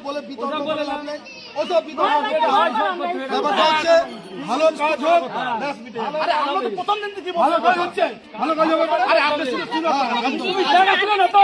বলে বিতর্ক করে লাভ নেই। ওসব বিতর্ক ব্যাপারটা হচ্ছে ভালো কাজ হোক। আরে আমরা তো প্রথম দিন থেকে ভালো কাজ হচ্ছে, ভালো কাজ হবে। আরে আপনি শুধু কি না তুমি জায়গা ছিল না তো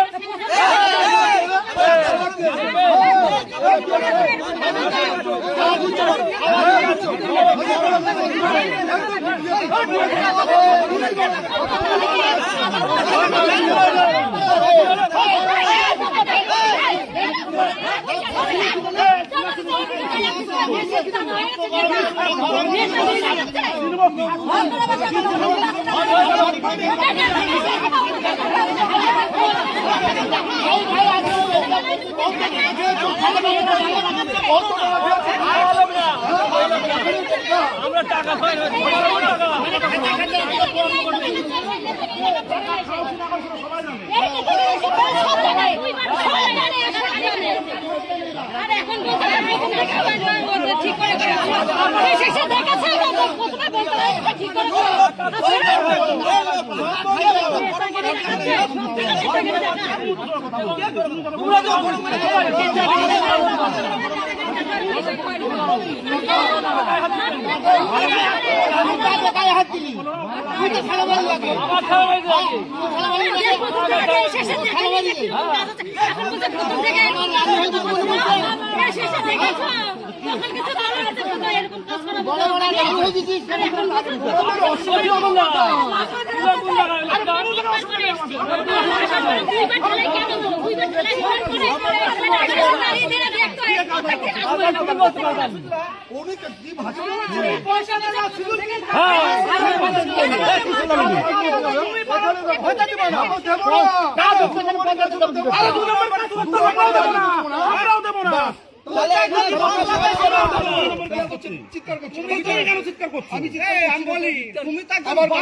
আমরা টাকা পাই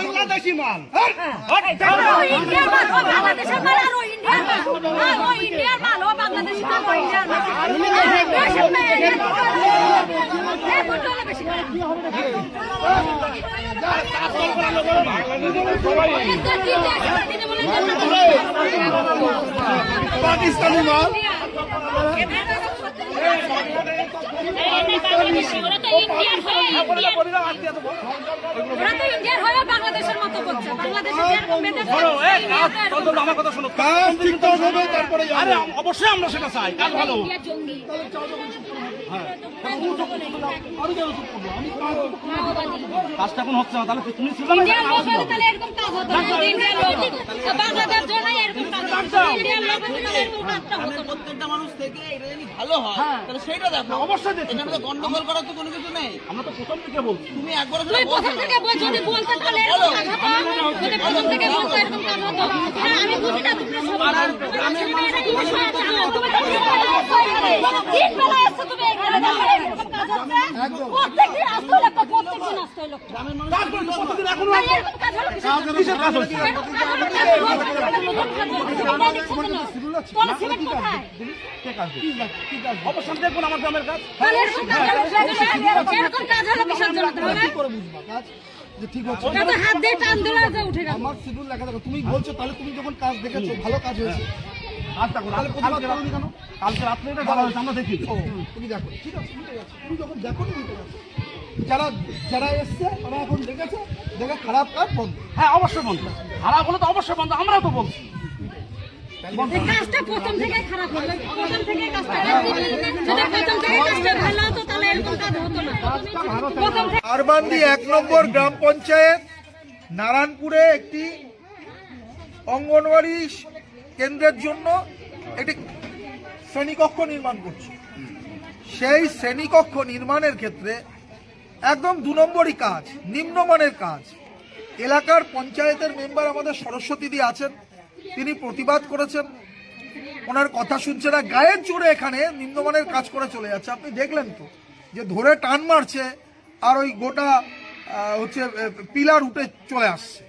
বাংলাদেশি মাল পাকিস্তানি মাল বাংলাদেশের মতো করছে। আরে অবশ্যই আমরা সেটা চাই, কাজ ভালো কাজটা এখন হচ্ছে না, তাহলে তুমি প্রত্যেকটা মানুষ থেকে এটা যদি ভালো হয় তাহলে সেটা দেখো। অবশ্যই এখানে তো গন্ডগোল করার তো কোনো কিছু নেই। আমরা তো প্রথম থেকে বলছি, তুমি একবার প্রথম থেকে যদি বলতে তাহলে এরকম কাজ হতো, যদি প্রথম থেকে বলতে এরকম কাজ হতো। হ্যাঁ, আমি বুঝি না তুমি গ্রামের মেয়েরা কি বিষয় আছে আমার তুমি তো তিন বেলা এসে তুমি এখানে দেখো এরকম কাজ হচ্ছে। প্রত্যেকদিন আসতে হলো, প্রত্যেকদিন আসতে হলো। গ্রামের মানুষ প্রতিদিন এখনো এরকম কাজ হলো কিসের কাজ হচ্ছে? অবশ্যই দেখুন আমার গ্রামের কাজ। এরকম কাজ হলো কিসের জন্য তাহলে? ঠিক আছে, হাত দিয়ে টান দিলে উঠে গেল। আমার শিডিউল লেখা থাকো। তুমি বলছো তাহলে তুমি যখন কাজ দেখেছো ভালো কাজ হয়েছে, তাহলে প্রতিবাদ করোনি কেন? কালকে রাত্রে এটা বলা হয়েছে, আমরা দেখি। তুমি দেখো, ঠিক আছে, ঠিক আছে। তুমি যখন দেখো নি ঠিক আছে। যারা এসছে তারা এখন দেখেছে, দেখে খারাপ কাজ বন্ধ। হ্যাঁ অবশ্যই বন্ধ, খারাপ হলে তো অবশ্যই বন্ধ, আমরাও তো বলছি। কাজটা প্রথম থেকে খারাপ হলো, প্রথম থেকে কাজটা যদি প্রথম থেকে কাজটা ভালো হতো তাহলে এরকম কাজ হতো না। প্রথম থেকে আরবান্দি 1 নম্বর গ্রাম পঞ্চায়েত নারায়ণপুরে একটি অঙ্গনওয়াড়ি কেন্দ্রের জন্য একটি শ্রেণীকক্ষ নির্মাণ করছে। সেই শ্রেণীকক্ষ নির্মাণের ক্ষেত্রে একদম 2 নম্বরই কাজ, নিম্নমানের কাজ। এলাকার পঞ্চায়েতের মেম্বার আমাদের সরস্বতীদি আছেন, তিনি প্রতিবাদ করেছেন, ওনার কথা শুনছে না, গায়ের জোরে এখানে নিম্নমানের কাজ করে চলে যাচ্ছে। আপনি দেখলেন তো যে ধরে টান মারছে আর ওই গোটা পিলার উঠে চলে আসছে।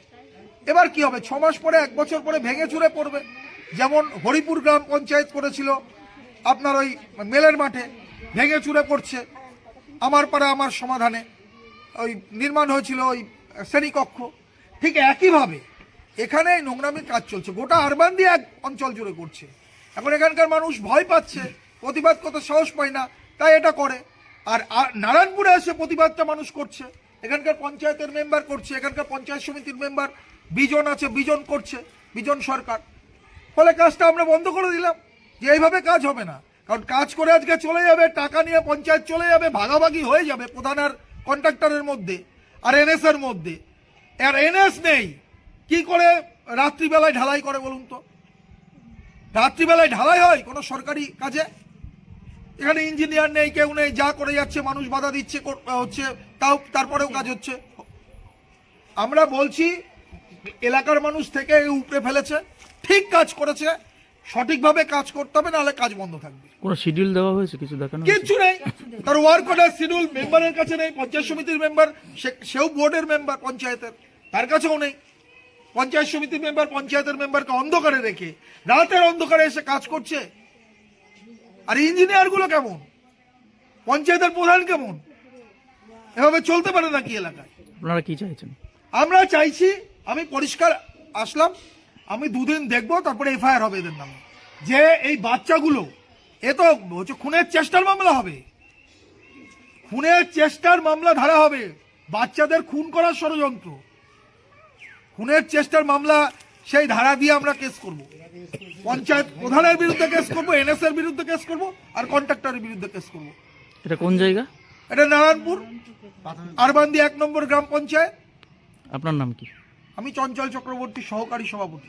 এবার কি হবে? 6 মাস পরে 1 বছর পরে ভেঙে চুরে পড়বে। যেমন হরিপুর গ্রাম পঞ্চায়েত করেছিল আপনার ওই মেলের মাঠে, ভেঙে চুরে পড়ছে। আমার পাড়া আমার সমাধানে ওই নির্মাণ হয়েছিল ওই শ্রেণীকক্ষ, ঠিক একইভাবে এখানে নোংরামির কাজ চলছে, গোটা আরবান্দি এক অঞ্চল জুড়ে করছে। এখন এখানকার মানুষ ভয় পাচ্ছে প্রতিবাদ করতে সাহস পায় না, তাই এটা করে। আর নারায়ণপুরে এসে প্রতিবাদটা মানুষ করছে, এখানকার পঞ্চায়েতের মেম্বার করছে, এখানকার পঞ্চায়েত সমিতির মেম্বার বিজন আছে, বিজন করছে, বিজন সরকার। ফলে কাজটা আমরা বন্ধ করে দিলাম যে এইভাবে কাজ হবে না। কারণ কাজ করে আজকে চলে যাবে, টাকা নিয়ে পঞ্চায়েত চলে যাবে, ভাগাভাগি হয়ে যাবে প্রধান আর কন্ট্রাক্টরের মধ্যে আর এনএস এর মধ্যে। আর এনএস নেই, কি করে রাত্রিবেলায় ঢালাই করে বলুন তো? রাত্রিবেলায় ঢালাই হয় কোনো সরকারি কাজে? এখানে ইঞ্জিনিয়ার নেই, কেউ নেই, যা করে যাচ্ছে, মানুষ বাধা দিচ্ছে, হচ্ছে, তাও তারপরেও কাজ হচ্ছে। আমরা বলছি এলাকার মানুষ থেকে উপরে ফেলেছে, ঠিক কাজ করেছে, সঠিকভাবে কাজ করতে হবে, নাহলে কাজ বন্ধ থাকবে। কোনো শিডিউল দেওয়া হয়েছে, কিছু দেখানো হয়েছে? কিচ্ছু নেই, তার ওয়ার্ক অর্ডার শিডিউল মেম্বারের কাছে নেই, পঞ্চায়েত সমিতির মেম্বার সেও বোর্ডের মেম্বার পঞ্চায়েতের, তার কাছেও নেই। পঞ্চায়েত সমিতির মেম্বার পঞ্চায়েতের মেম্বারকে অন্ধকারে রেখে রাতের অন্ধকারে এসে কাজ করছে। আর ইঞ্জিনিয়ার গুলো কেমন, পঞ্চায়েতের প্রধান কেমন? এভাবে চলতে পারে নাকি এলাকায়? আপনারা কি চাইছেন? আমরা চাইছি, আমি পরিষ্কার আসলাম, আমি দুদিন দেখবো, তারপরে এফআইআর হবে এদের নামে। যে এই বাচ্চাগুলো, এ তো হচ্ছে খুনের চেষ্টার মামলা হবে, খুনের চেষ্টার মামলা ধারা হবে, বাচ্চাদের খুন করার ষড়যন্ত্র, খুনের চেষ্টার মামলা, সেই ধারা দিয়ে আমরা কেস করব। পঞ্চায়েত প্রধানের বিরুদ্ধে কেস করব, এনএস এর বিরুদ্ধে কেস করব, আর কন্ট্রাক্টরের বিরুদ্ধে কেস করব। এটা কোন জায়গা? এটা নারায়ণপুর আরবান্দি 1 নম্বর গ্রাম পঞ্চায়েত। আপনার নাম কি? আমি চঞ্চল চক্রবর্তী, সহকারী সভাপতি।